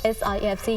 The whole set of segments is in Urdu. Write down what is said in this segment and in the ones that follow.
SIFC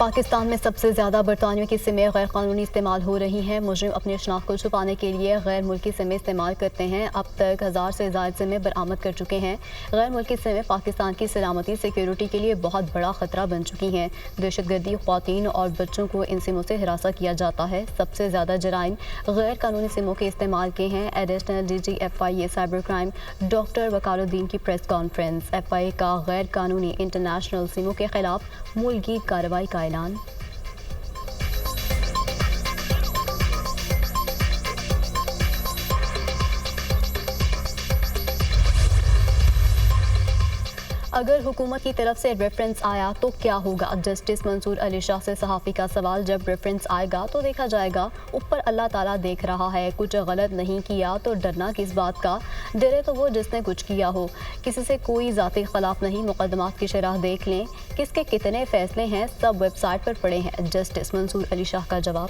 پاکستان میں سب سے زیادہ برطانوی کی سمیں غیر قانونی استعمال ہو رہی ہیں۔ مجرم اپنی شناخت کو چھپانے کے لیے غیر ملکی سمیں استعمال کرتے ہیں۔ اب تک 1000 سے زائد سمیں برآمد کر چکے ہیں۔ غیر ملکی سمیں پاکستان کی سلامتی سیکیورٹی کے لیے بہت بڑا خطرہ بن چکی ہیں۔ دہشت گردی، خواتین اور بچوں کو ان سموں سے ہراساں کیا جاتا ہے۔ سب سے زیادہ جرائم غیر قانونی سموں کے استعمال کے ہیں۔ Additional D G F I A cyber crime doctor وقار الدین کی پریس کانفرنس۔ ایف آئی اے کا غیر قانونی انٹرنیشنل سموں کے خلاف ملکی کارروائی کا اعلان۔ اگر حکومت کی طرف سے ریفرنس آیا تو کیا ہوگا؟ جسٹس منصور علی شاہ سے صحافی کا سوال۔ جب ریفرنس آئے گا تو دیکھا جائے گا، اوپر اللہ تعالیٰ دیکھ رہا ہے۔ کچھ غلط نہیں کیا تو ڈرنا کس بات کا؟ ڈرے تو وہ جس نے کچھ کیا ہو۔ کسی سے کوئی ذاتی اختلاف نہیں، مقدمات کی شرح دیکھ لیں، کس کے کتنے فیصلے ہیں سب ویب سائٹ پر پڑے ہیں۔ جسٹس منصور علی شاہ کا جواب۔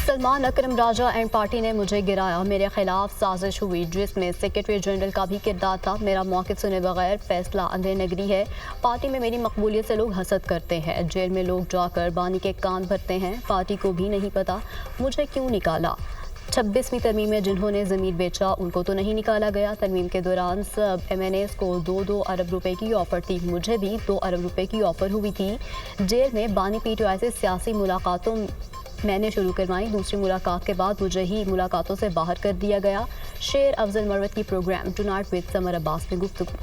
سلمان اکرم راجہ اینڈ پارٹی نے مجھے گرایا، میرے خلاف سازش ہوئی جس میں سیکرٹری جنرل کا بھی کردار تھا۔ میرا موقف سنے بغیر فیصلہ اندھے نگری ہے۔ پارٹی میں میری مقبولیت سے لوگ حسد کرتے ہیں۔ جیل میں لوگ جا کر بانی کے کان بھرتے ہیں۔ پارٹی کو بھی نہیں پتا مجھے کیوں نکالا۔ 26ویں ترمیم میں جنہوں نے ضمیر بیچا ان کو تو نہیں نکالا گیا۔ ترمیم کے دوران سب ایم این ایز کو 2 ارب روپے کی آفر تھی، مجھے بھی 2 ارب روپے کی آفر ہوئی تھی۔ جیل میں بانی پی ٹی آئی سے سیاسی ملاقاتوں میں نے شروع کروائی، دوسری ملاقات کے بعد مجھے ہی ملاقاتوں سے باہر کر دیا گیا۔ شیر افضل مروت کی پروگرام ٹو نائٹ وتھ سمر عباس میں گفتگو۔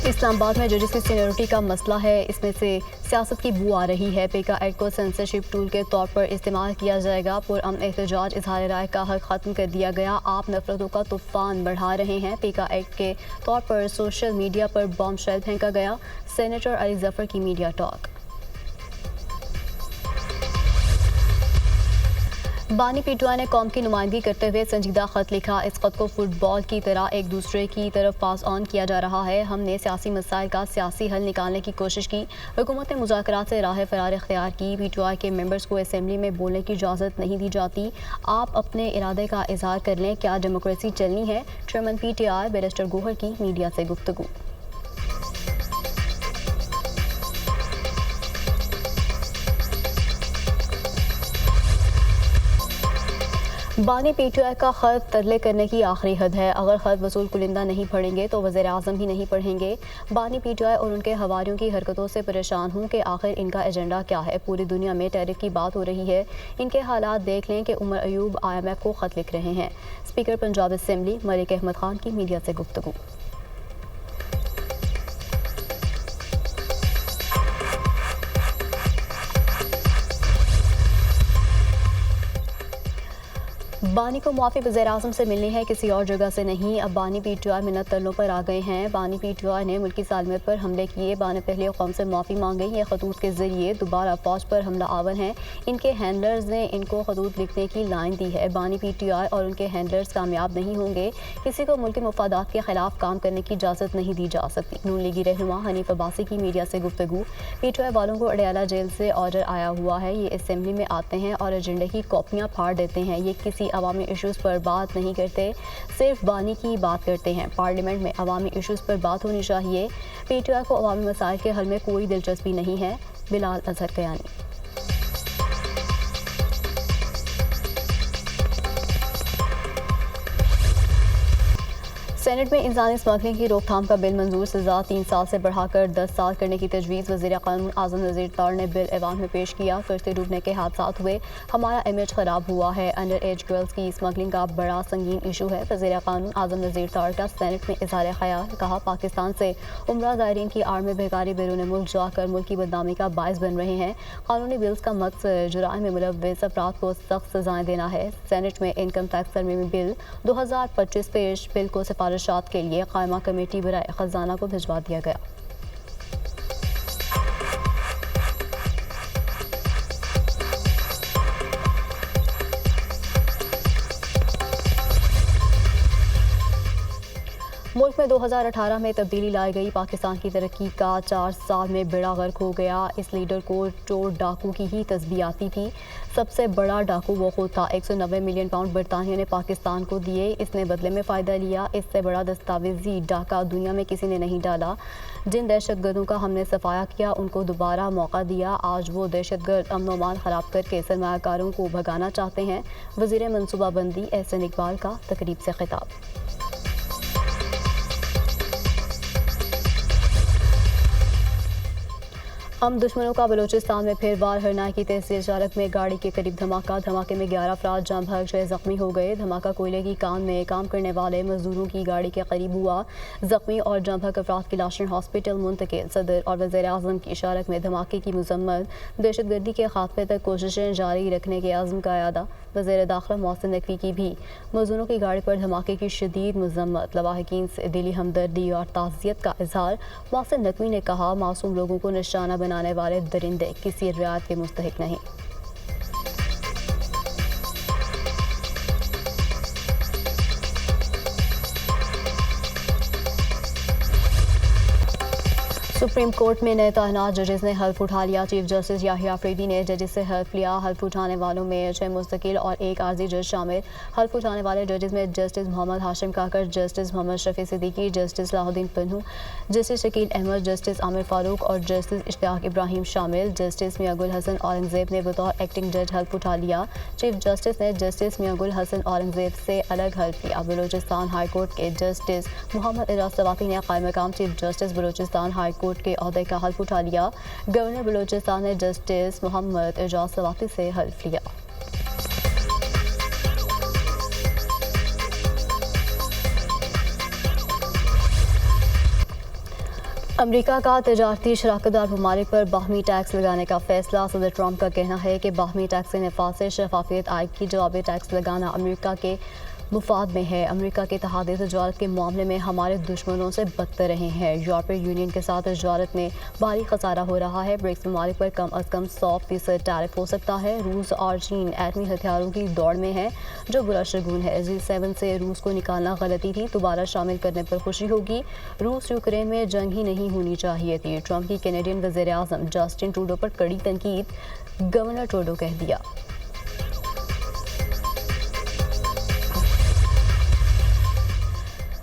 اسلام آباد میں ججز کی سینیورٹی کا مسئلہ ہے، اس میں سے سیاست کی بو آ رہی ہے۔ پیکا ایکٹ کو سینسرشپ ٹول کے طور پر استعمال کیا جائے گا۔ پرامن احتجاج، اظہار رائے کا حق ختم کر دیا گیا۔ آپ نفرتوں کا طوفان بڑھا رہے ہیں۔ پیکا ایکٹ کے طور پر سوشل میڈیا پر بم شیل پھینکا گیا۔ سینیٹر علی ظفر کی میڈیا ٹاک۔ بانی پی ٹی آئی نے قوم کی نمائندگی کرتے ہوئے سنجیدہ خط لکھا۔ اس خط کو فٹ بال کی طرح ایک دوسرے کی طرف پاس آن کیا جا رہا ہے۔ ہم نے سیاسی مسائل کا سیاسی حل نکالنے کی کوشش کی۔ حکومت نے مذاکرات سے راہ فرار اختیار کی۔ پی ٹی آئی کے ممبرز کو اسمبلی میں بولنے کی اجازت نہیں دی جاتی۔ آپ اپنے ارادے کا اظہار کر لیں، کیا ڈیموکریسی چلنی ہے؟ Chairman P T I barrister Gohar کی میڈیا سے گفتگو۔ بانی پی ٹی آئی کا خط ترلے کرنے کی آخری حد ہے۔ اگر خط وصول کنندہ نہیں پڑھیں گے تو وزیر اعظم بھی نہیں پڑھیں گے۔ بانی پی ٹی آئی اور ان کے حواریوں کی حرکتوں سے پریشان ہوں کہ آخر ان کا ایجنڈا کیا ہے۔ پوری دنیا میں ٹیرف کی بات ہو رہی ہے۔ ان کے حالات دیکھ لیں کہ Omar Ayub I am F کو خط لکھ رہے ہیں۔ اسپیکر پنجاب اسمبلی ملک احمد خان کی میڈیا سے گفتگو۔ بانی کو معافی وزیر اعظم سے ملنی ہے، کسی اور جگہ سے نہیں۔ اب بانی پی ٹی آئی منت ترلوں پر آ گئے ہیں۔ بانی پی ٹی آئی نے ملکی سالمیت پر حملے کیے، بانی پہلی قوم سے معافی مانگی۔ یہ خطوط کے ذریعے دوبارہ فوج پر حملہ آور ہیں۔ ان کے ہینڈلرز نے ان کو خطوط لکھنے کی لائن دی ہے۔ بانی پی ٹی آئی اور ان کے ہینڈلرز کامیاب نہیں ہوں گے۔ کسی کو ملکی مفادات کے خلاف کام کرنے کی اجازت نہیں دی جا سکتی۔ نون لیگی رہنما حنیف عباسی کی میڈیا سے گفتگو۔ پی ٹی آئی والوں کو اڈیالہ جیل سے آرڈر آیا ہوا ہے، یہ اسمبلی میں آتے ہیں اور ایجنڈے کی کاپیاں پھاڑ دیتے ہیں۔ یہ کسی عوامی ایشوز پر بات نہیں کرتے، صرف بانی کی بات کرتے ہیں۔ پارلیمنٹ میں عوامی ایشوز پر بات ہونی چاہیے۔ پی ٹی آئی کو عوامی مسائل کے حل میں کوئی دلچسپی نہیں ہے۔ بلال اظہر کیانی۔ سینٹ میں انسانی اسمگلنگ کی روک تھام کا بل منظور، سزا 3 سال سے بڑھا کر 10 سال کرنے کی تجویز۔ وزیر قانون اعظم نذیر تار نے بل ایوان میں پیش کیا۔ کشتی ڈوبنے کے حادثات ہوئے، ہمارا امیج خراب ہوا ہے۔ انڈر ایج گرلز کی اسمگلنگ کا بڑا سنگین ایشو ہے۔ وزیر قانون اعظم نذیر تار کا سینٹ میں اظہار خیال، کہا پاکستان سے عمرہ زائرین کی آڑ میں بھیکاری بیرون ملک جا کر ملک کی بدنامی کا باعث بن رہے ہیں۔ قانونی بلز کا مقصد جرائم میں ملوث افراد کو سخت سزائیں دینا ہے۔ سینٹ میں انکم ٹیکس ترمیمی بل 2025 پیش، بل کو سفارشات کے لیے قائمہ کمیٹی برائے خزانہ کو بھجوا دیا گیا۔ ملک میں 2018 میں تبدیلی لائی گئی، پاکستان کی ترقی کا 4 سال میں بیڑا غرق ہو گیا۔ اس لیڈر کو چور ڈاکو کی ہی تسبیح آتی تھی۔ سب سے بڑا ڈاکو وہ خود تھا۔ 190 ملین پاؤنڈ برطانیہ نے پاکستان کو دیے، اس نے بدلے میں فائدہ لیا۔ اس سے بڑا دستاویزی ڈاکہ دنیا میں کسی نے نہیں ڈالا۔ جن دہشت گردوں کا ہم نے صفایا کیا، ان کو دوبارہ موقع دیا۔ آج وہ دہشت گرد امن و امان خراب کر کے سرمایہ کاروں کو بھگانا چاہتے ہیں۔ وزیر منصوبہ بندی احسن اقبال کا تقریب سے خطاب۔ ہم دشمنوں کا بلوچستان میں پھر وار، ہرنائی کی تحصیل شارک میں گاڑی کے قریب دھماکے میں 11 افراد جاں بحق 6 زخمی ہو گئے۔ دھماکہ کوئلے کی کان میں کام کرنے والے مزدوروں کی گاڑی کے قریب ہوا۔ زخمی اور جاں بحق افراد کی لاشیں ہاسپٹل منتقل۔ صدر اور وزیر اعظم کی شارک میں دھماکے کی مذمت، دہشت گردی کے خاتمے تک کوششیں جاری رکھنے کے عزم کا اعادہ۔ وزیر داخلہ محسن نقوی کی بھی مزدوروں کی گاڑی پر دھماکے کی شدید مذمت، لواحقین سے دلی ہمدردی اور تعزیت کا اظہار۔ محسن نقوی نے کہا، معصوم لوگوں کو نشانہ بنانے والے درندے کسی رعایت کے مستحق نہیں۔ سپریم کورٹ میں نئے تعینات ججز نے حلف اٹھا لیا۔ چیف جسٹس یاحییٰ آفریدی نے ججز سے حلف لیا۔ حلف اٹھانے والوں میں 6 مستقل اور 1 عارضی جج شامل۔ حلف اٹھانے والے ججز میں جسٹس محمد ہاشم کاکڑ، جسٹس محمد شفیع صدیقی، جسٹس صلاح الدین پنہو، جسٹس شکیل احمد، جسٹس عامر فاروق اور جسٹس اشتیاق ابراہیم شامل۔ جسٹس میاں گل حسن اورنگزیب نے بطور ایکٹنگ جج حلف اٹھا لیا۔ چیف جسٹس نے جسٹس میاں گل حسن اورنگزیب سے الگ حلف لیا۔ بلوچستان ہائی کورٹ کے جسٹس محمد اعجاز سواتی نے قائم مقام chief justice Balochistan high court کے عہدے کا حلف اٹھا لیا۔ گورنر بلوچستان نے جسٹس محمد اعجاز سواتی سے حلف لیا۔ امریکہ کا تجارتی شراکت دار ممالک پر باہمی ٹیکس لگانے کا فیصلہ۔ صدر ٹرمپ کا کہنا ہے کہ باہمی ٹیکس کے نفاذ سے شفافیت آئے گی۔ جوابی ٹیکس لگانا امریکہ کے مفاد میں ہے۔ امریکہ کے اتحادی تجارت کے معاملے میں ہمارے دشمنوں سے بدتر رہے ہیں۔ یورپی یونین کے ساتھ تجارت میں بھاری خسارہ ہو رہا ہے۔ برکس ممالک پر کم از کم 100% ٹیرف ہو سکتا ہے۔ روس اور چین ایٹمی ہتھیاروں کی دوڑ میں ہیں، جو برا شگون ہے۔ G7 سے روس کو نکالنا غلطی تھی، دوبارہ شامل کرنے پر خوشی ہوگی۔ روس یوکرین میں جنگ ہی نہیں ہونی چاہیے تھی۔ ٹرمپ کی کینیڈین وزیر اعظم جسٹن ٹروڈو پر کڑی تنقید، گورنر ٹروڈو کہہ دیا۔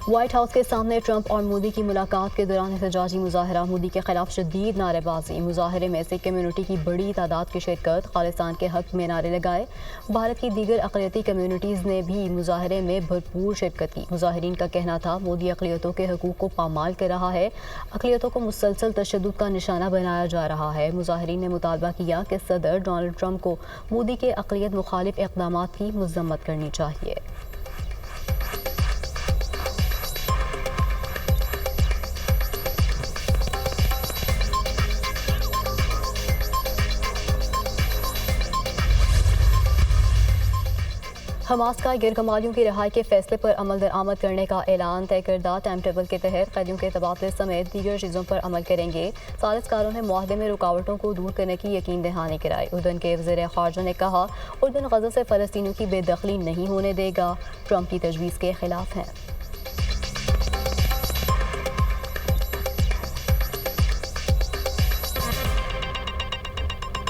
وائٹ ہاؤس کے سامنے ٹرمپ اور مودی کی ملاقات کے دوران احتجاجی مظاہرہ، مودی کے خلاف شدید نعرے بازی۔ مظاہرے میں سکھ کمیونٹی کی بڑی تعداد کی شرکت، خالصتان کے حق میں نعرے لگائے۔ بھارت کی دیگر اقلیتی کمیونٹیز نے بھی مظاہرے میں بھرپور شرکت کی۔ مظاہرین کا کہنا تھا، مودی اقلیتوں کے حقوق کو پامال کر رہا ہے، اقلیتوں کو مسلسل تشدد کا نشانہ بنایا جا رہا ہے۔ مظاہرین نے مطالبہ کیا کہ صدر ڈونلڈ ٹرمپ کو مودی کے اقلیت مخالف اقدامات کی مذمت کرنی چاہیے۔ حماس کا یرغمالیوں کی رہائی کے فیصلے پر عمل درآمد کرنے کا اعلان۔ طے کردہ ٹائم ٹیبل کے تحت قیدیوں کے تبادلے سمیت دیگر چیزوں پر عمل کریں گے۔ ثالث کاروں نے معاہدے میں رکاوٹوں کو دور کرنے کی یقین دہانی کرائی۔ اردن کے وزیر خارجہ نے کہا، اردن غزہ سے فلسطینیوں کی بے دخلی نہیں ہونے دے گا، ٹرمپ کی تجویز کے خلاف ہے۔